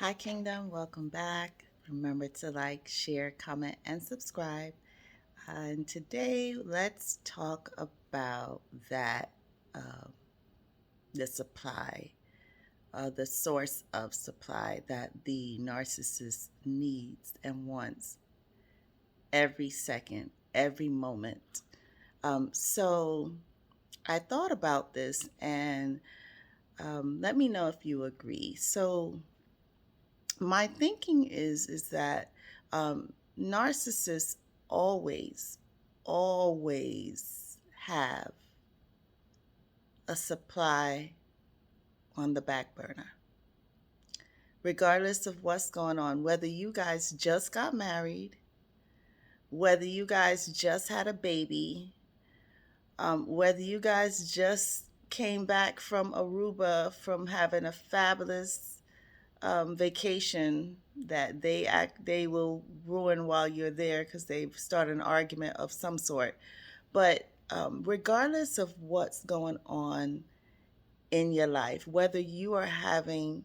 Hi, Kingdom. Welcome back. Remember to like, share, comment, and subscribe. And today, let's talk about that um, the supply, the source of supply that the narcissist needs and wants every second, every moment. So, I thought about this and let me know if you agree. So, my thinking is that narcissists always always have a supply on the back burner, regardless of what's going on, whether you guys just got married, whether you guys just had a baby, whether you guys just came back from Aruba from having a fabulous vacation that they will ruin while you're there because they've started an argument of some sort. But regardless of what's going on in your life, whether you are having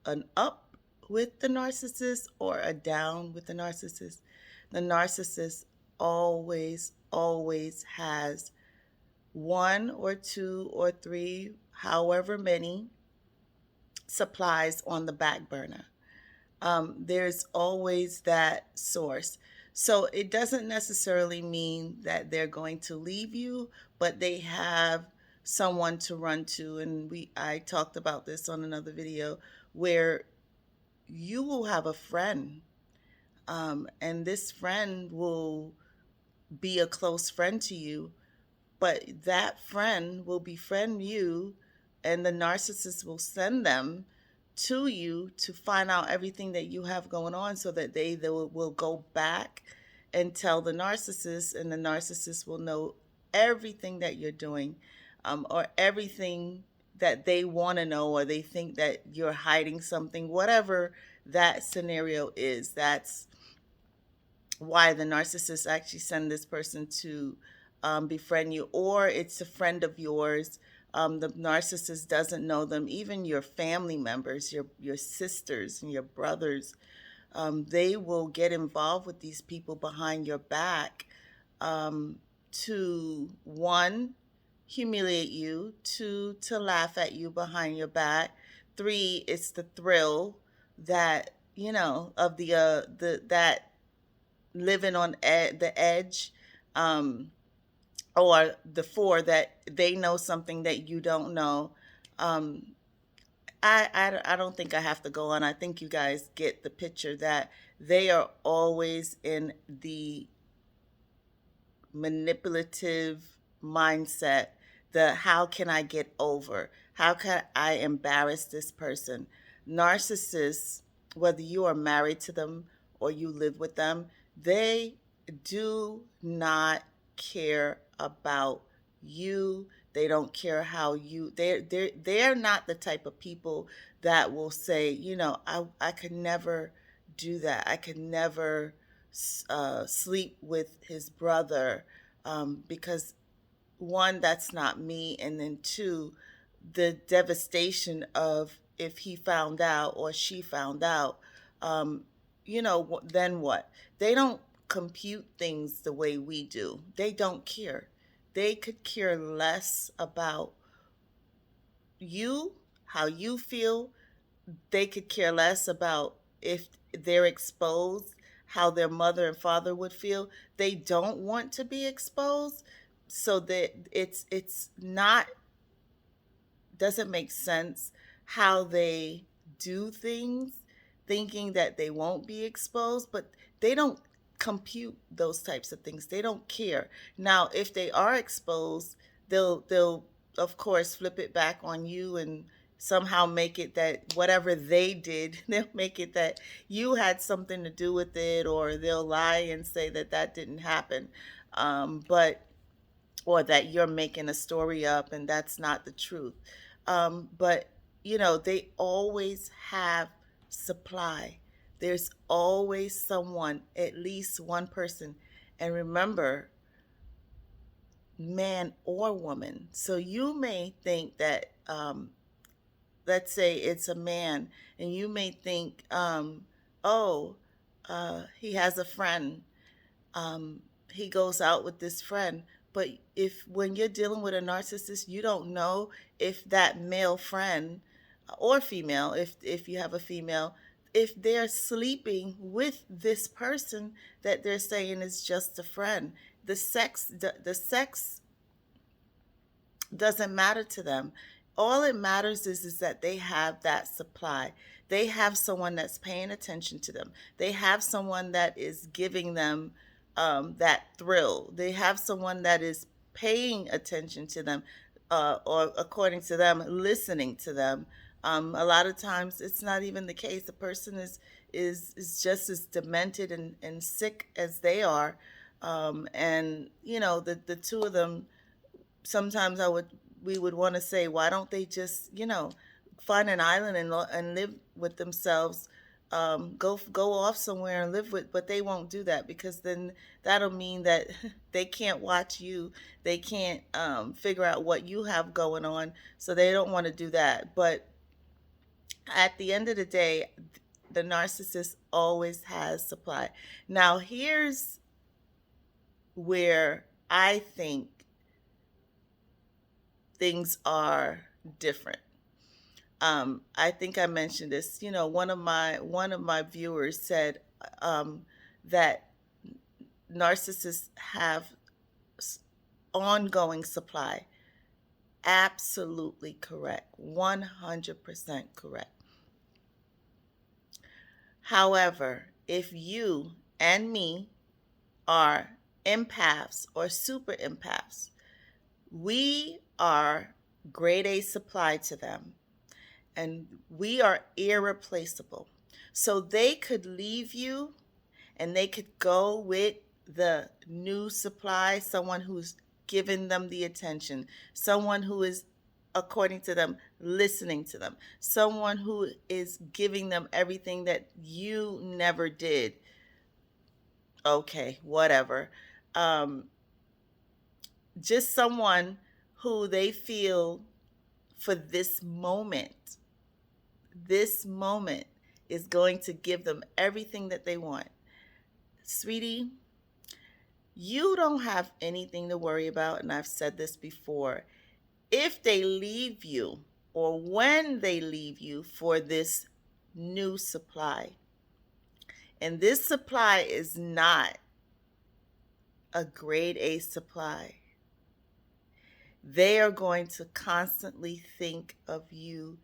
an up with the narcissist or a down with the narcissist always has one or two or three, however many supplies on the back burner. There's always that source. So it doesn't necessarily mean that they're going to leave you, but they have someone to run to. And I talked about this on another video where you will have a friend, and this friend will be a close friend to you, but that friend will befriend you, and the narcissist will send them to you to find out everything that you have going on so that they will go back and tell the narcissist, and the narcissist will know everything that you're doing, or everything that they want to know, or they think that you're hiding something, whatever that scenario is. That's why the narcissist actually send this person to befriend you, or it's a friend of yours. The narcissist doesn't know them, even your family members, your sisters and your brothers. They will get involved with these people behind your back, to one, humiliate you, two, to laugh at you behind your back, three, it's the thrill that of the that living on the edge, um, or the four, that they know something that you don't know. Um, I don't think I have to go on. I think you guys get the picture that they are always in the manipulative mindset. The how can I get over? How can I embarrass this person? Narcissists, whether you are married to them or you live with them, they do not care about you. They don't care how you they're not the type of people that will say, I could never do that. I could never sleep with his brother, because one, that's not me, and then two, the devastation of if he found out or she found out, um, then what? They don't compute things the way we do. They don't care. They could care less about you, how you feel. They could care less about if they're exposed, how their mother and father would feel. They don't want to be exposed, so that it's not, doesn't make sense how they do things, thinking that they won't be exposed, but they don't compute those types of things. They don't care. Now, if they are exposed, they'll of course flip it back on you and somehow make it that whatever they did, they'll make it that you had something to do with it, or they'll lie and say that that didn't happen. But or that you're making a story up and that's not the truth. But they always have supply. There's always someone, at least one person. And remember, man or woman. So you may think that let's say it's a man, and you may think, oh, he has a friend, um, he goes out with this friend. But if when you're dealing with a narcissist, you don't know if that male friend or female, if you have a female, if they're sleeping with this person that they're saying is just a friend. The sex doesn't matter to them. All it matters is that they have that supply. They have someone that's paying attention to them. They have someone that is giving them that thrill. They have someone that is paying attention to them, or according to them, listening to them. A lot of times, it's not even the case. The person is just as demented and sick as they are, and the two of them, sometimes we would want to say, why don't they just, find an island and live with themselves, go off somewhere and live with, but they won't do that, because then that'll mean that they can't watch you, they can't figure out what you have going on, so they don't want to do that. But at the end of the day, the narcissist always has supply. Now, here's where I think things are different. I think I mentioned this. One of my viewers said, that narcissists have ongoing supply. Absolutely correct. 100% correct. However, if you and me are empaths or super empaths, we are grade A supply to them, and we are irreplaceable. So they could leave you and they could go with the new supply, someone who's giving them the attention, someone who is, according to them, listening to them, someone who is giving them everything that you never did. Okay, whatever. Um, just someone who they feel, for this moment is going to give them everything that they want. Sweetie, you don't have anything to worry about, and I've said this before. If they leave you, or when they leave you for this new supply, and this supply is not a grade A supply, they are going to constantly think of you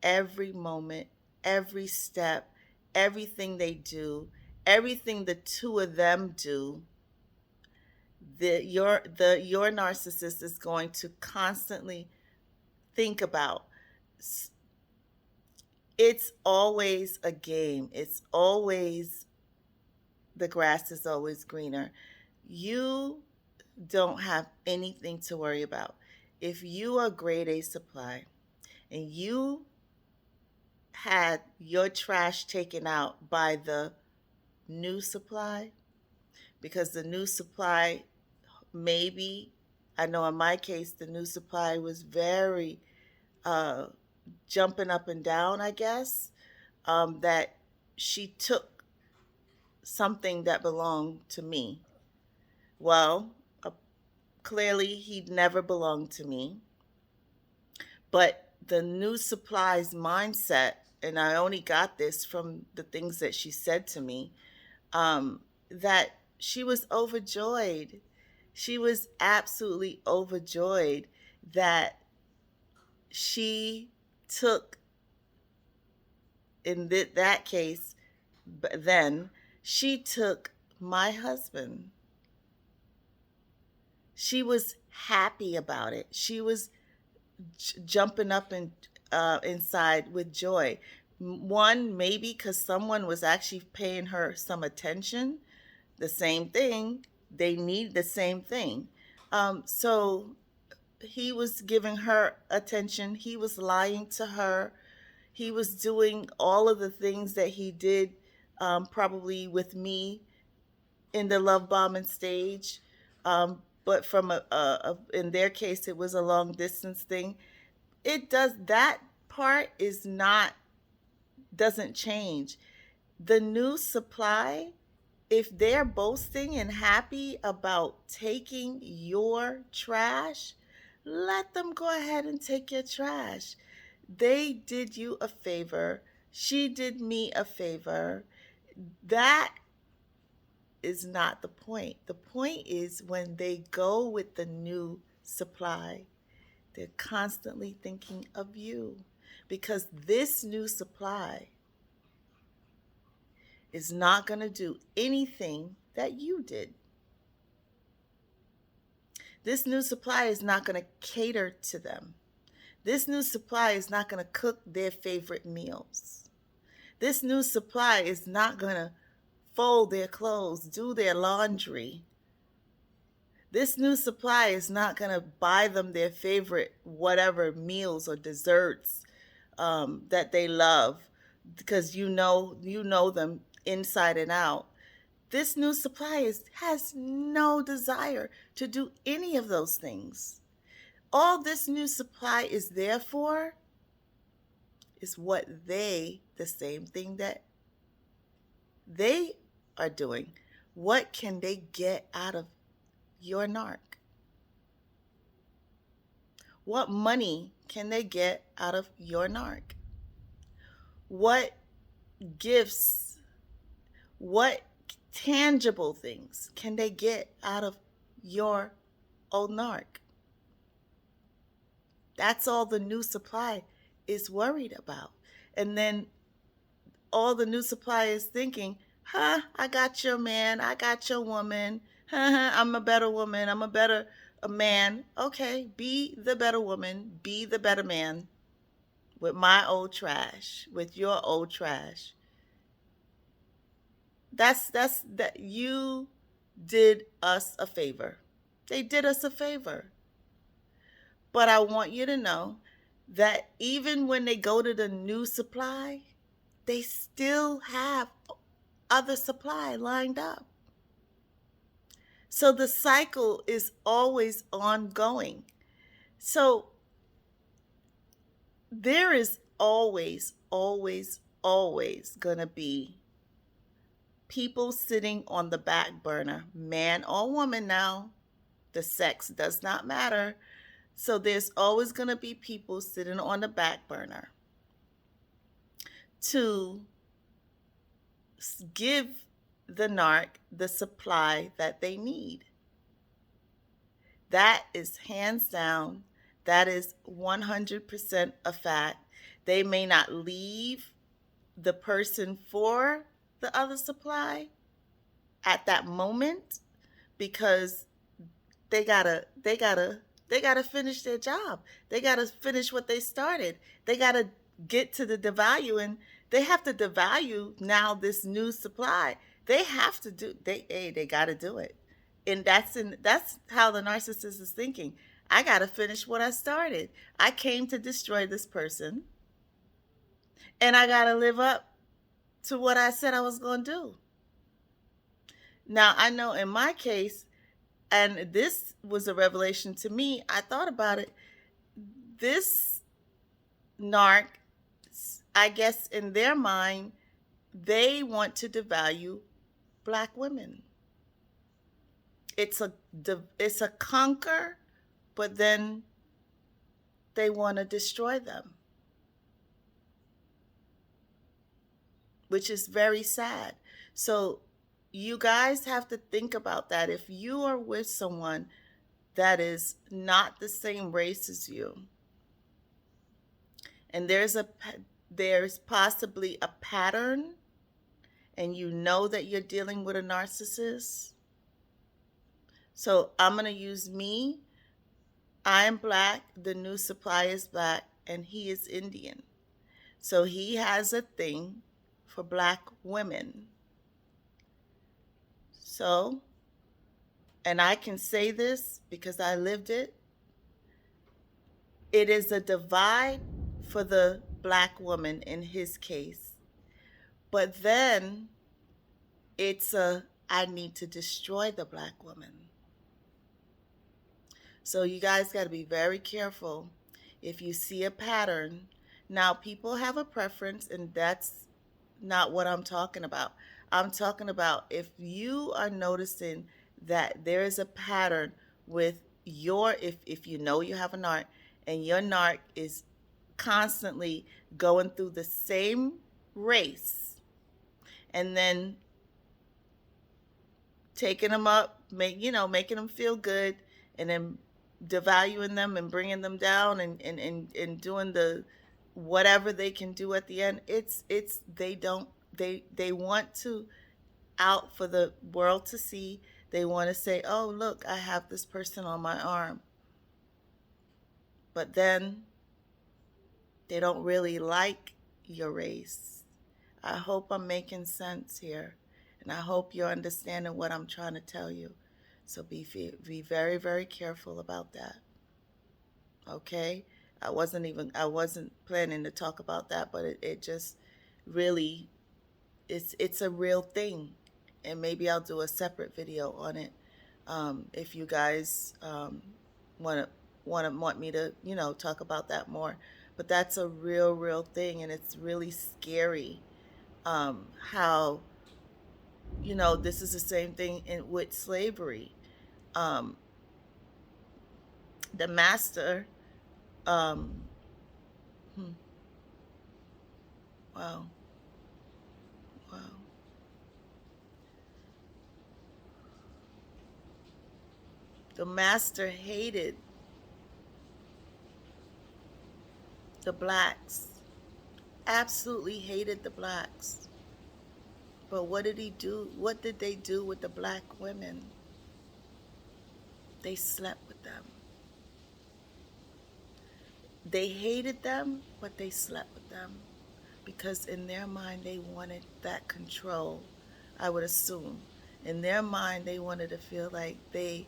every moment, every step, everything they do, everything the two of them do. Your narcissist is going to constantly think about. It's always a game. It's always, the grass is always greener. You don't have anything to worry about. If you are grade A supply and you had your trash taken out by the new supply, because the new supply, maybe, I know in my case, the new supply was very uh, jumping up and down, I guess, that she took something that belonged to me. Well, clearly he'd never belonged to me, but the new supply's mindset, and I only got this from the things that she said to me, that she was overjoyed. She was absolutely overjoyed that she took, in that case, then she took my husband. She was happy about it. She was jumping up and inside with joy. One, maybe because someone was actually paying her some attention. The same thing. They need the same thing. So he was giving her attention. He was lying to her. He was doing all of the things that he did, probably with me in the love bombing stage. But from in their case, it was a long distance thing. It does that part is not, doesn't change. The new supply, if they're boasting and happy about taking your trash, let them go ahead and take your trash. They did you a favor. She did me a favor. That is not the point. The point is when they go with the new supply, they're constantly thinking of you because this new supply is not going to do anything that you did. This new supply is not going to cater to them. This new supply is not going to cook their favorite meals. This new supply is not going to fold their clothes, do their laundry. This new supply is not going to buy them their favorite whatever meals or desserts that they love because you know them inside and out. This new supply has no desire to do any of those things. All this new supply is there for is the same thing that they are doing. What can they get out of your narc? What money can they get out of your narc? What gifts, what tangible things can they get out of your old narc? That's all the new supply is worried about. And then all the new supply is thinking, I got your man, I got your woman, I'm a better woman, I'm a man. Okay, be the better woman, be the better man with my old trash, with your old trash. That's that you did us a favor. They did us a favor. But I want you to know that even when they go to the new supply, they still have other supply lined up. So the cycle is always ongoing. So there is always, always, always going to be people sitting on the back burner, man or woman now. The sex does not matter. So there's always going to be people sitting on the back burner to give the narc the supply that they need. That is hands down. That is 100% a fact. They may not leave the person for the other supply at that moment because they gotta finish their job. They gotta finish what they started. They gotta get to the devaluing. They have to devalue now this new supply. They have to do. They gotta do it, and that's how the narcissist is thinking. I gotta finish what I started. I came to destroy this person, and I gotta live up to what I said I was gonna do. Now I know in my case, and this was a revelation to me. I thought about it. This narc, I guess in their mind, they want to devalue Black women. It's a conquer, but then they want to destroy them, which is very sad. So you guys have to think about that. If you are with someone that is not the same race as you, and there's possibly a pattern, and you know that you're dealing with a narcissist. So I'm going to use me. I am Black, the new supply is Black, and he is Indian. So he has a thing for Black women. So, and I can say this because I lived it, it is a divide for the Black woman in his case. But then it's I need to destroy the Black woman. So you guys got to be very careful if you see a pattern. Now, people have a preference, and that's not what I'm talking about. I'm talking about if you are noticing that there is a pattern with if you know you have a narc and your narc is constantly going through the same race and then taking them up, making them feel good, and then devaluing them and bringing them down and doing the whatever they can do at the end. It's they don't they want to out for the world to see. They want to say, "Oh, look, I have this person on my arm," but then they don't really like your race. I hope I'm making sense here, and I hope you're understanding what I'm trying to tell you. So be very very careful about that. Okay? I wasn't planning to talk about that, but it just really it's a real thing, and maybe I'll do a separate video on it if you guys want to want me to talk about that more. But that's a real thing, and it's really scary how this is the same thing with slavery. Um, the master, um, hmm, wow, wow, the master hated the blacks, absolutely hated the blacks. But what did he do? What did they do with the black women? They slept with them. They hated them, but they slept with them because in their mind they wanted that control. I would assume in their mind they wanted to feel like they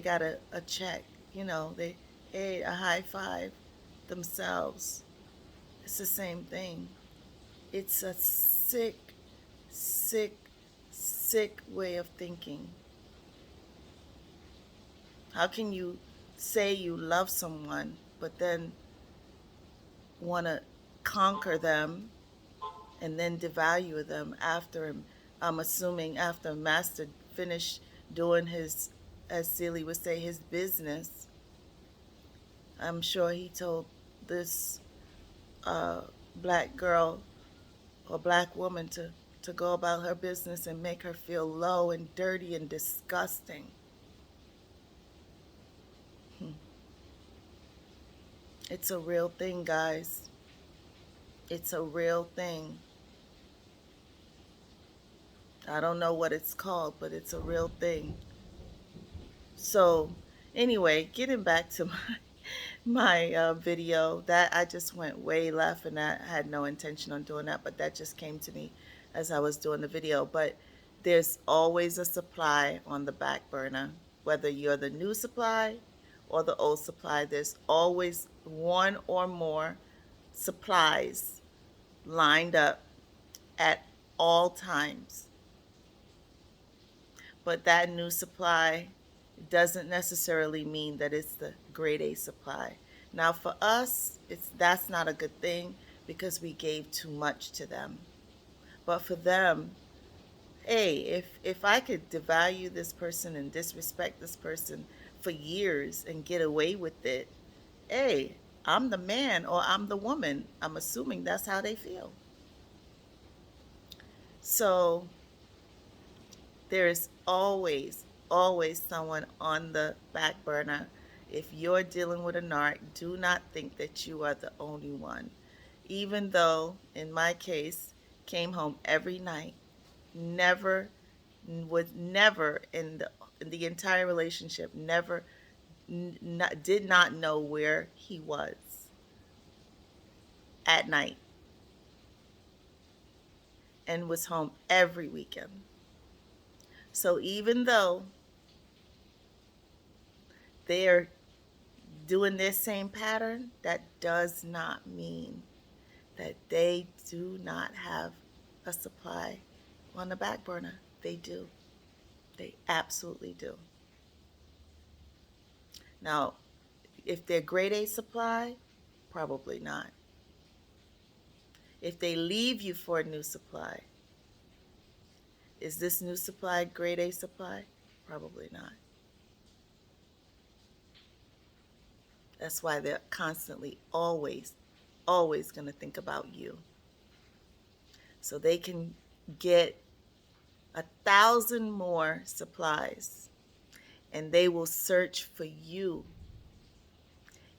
got a check. They a high five themselves. It's the same thing. It's a sick, sick way of thinking. How can you say you love someone but then want to conquer them and then devalue them after him? I'm assuming after Master finished doing his, as Celie would say, his business. I'm sure he told this uh, black girl or black woman to go about her business and make her feel low and dirty and disgusting. Hmm. It's a real thing, guys. It's a real thing. I don't know what it's called, but it's a real thing. So, anyway, getting back to my video, that I just went way left, and I had no intention on doing that, but that just came to me as I was doing the video. But there's always a supply on the back burner, whether you're the new supply or the old supply. There's always one or more supplies lined up at all times. But that new supply doesn't necessarily mean that it's the grade A supply. Now for us, that's not a good thing because we gave too much to them. But for them, hey, if I could devalue this person and disrespect this person for years and get away with it, hey, I'm the man or I'm the woman. I'm assuming that's how they feel. So there is always someone on the back burner. If you're dealing with a narc, do not think that you are the only one. Even though, in my case, came home every night, never was never in the entire relationship, never did not know where he was at night, and was home every weekend. So even though they're doing their same pattern, that does not mean that they do not have a supply on the back burner. They do. They absolutely do. Now, if they're grade A supply, probably not. If they leave you for a new supply, is this new supply grade A supply? Probably not. That's why they're constantly, always, always going to think about you. So they can get 1,000 more supplies, and they will search for you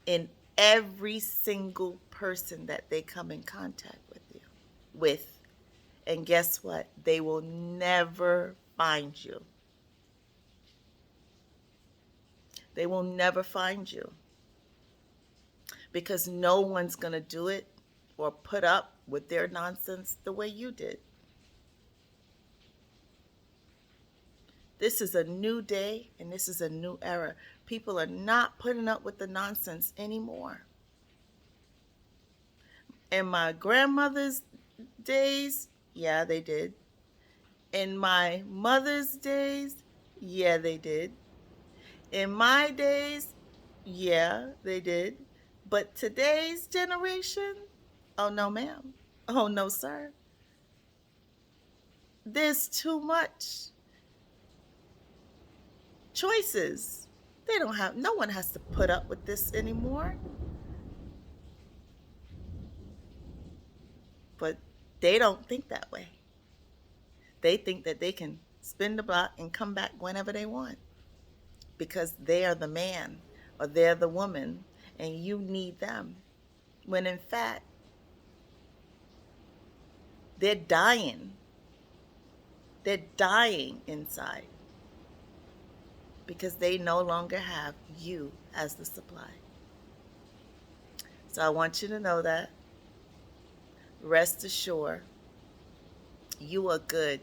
in every single person that they come in contact with. And guess what? They will never find you. They will never find you, because no one's going to do it or put up with their nonsense the way you did. This is a new day and this is a new era. People are not putting up with the nonsense anymore. In my grandmother's days, yeah, they did. In my mother's days, yeah, they did. In my days, yeah, they did. But today's generation, oh no, ma'am. Oh no, sir. There's too much choices. No one has to put up with this anymore. But they don't think that way. They think that they can spin the block and come back whenever they want, because they are the man or they're the woman and you need them. When in fact, they're dying. They're dying inside because they no longer have you as the supply. So I want you to know that. Rest assured, you are good,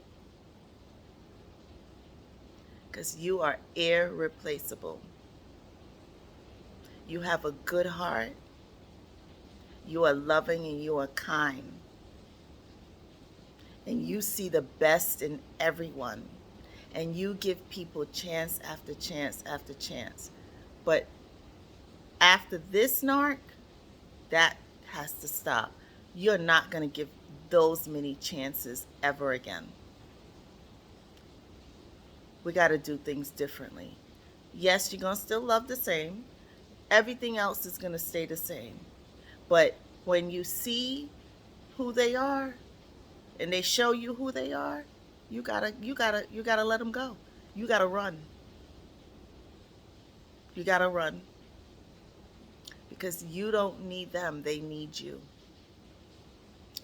because you are irreplaceable. You have a good heart. You are loving and you are kind. And you see the best in everyone. And you give people chance after chance after chance. But after this narc, that has to stop. You're not going to give those many chances ever again. We got to do things differently. Yes, you're going to still love the same. Everything else is going to stay the same. But when you see who they are and they show you who they are, you gotta let them go. You gotta run. You gotta run. Because you don't need them, they need you.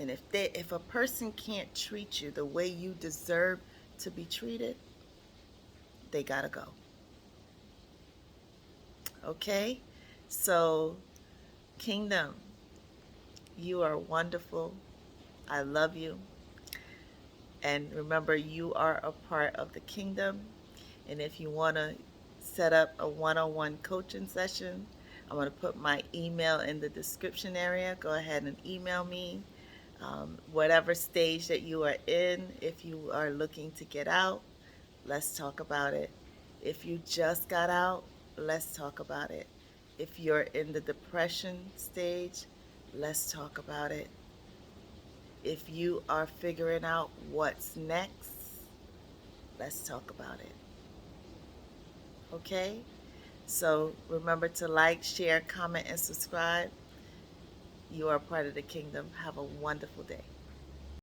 And if a person can't treat you the way you deserve to be treated, they gotta go. Okay? So, Kingdom, you are wonderful. I love you. And remember, you are a part of the kingdom. And if you want to set up a one-on-one coaching session, I'm going to put my email in the description area. Go ahead and email me. Whatever stage that you are in, if you are looking to get out, let's talk about it. If you just got out, let's talk about it. If you're in the depression stage, let's talk about it. If you are figuring out what's next, let's talk about it. Okay? So remember to like, share, comment, and subscribe. You are part of the kingdom. Have a wonderful day.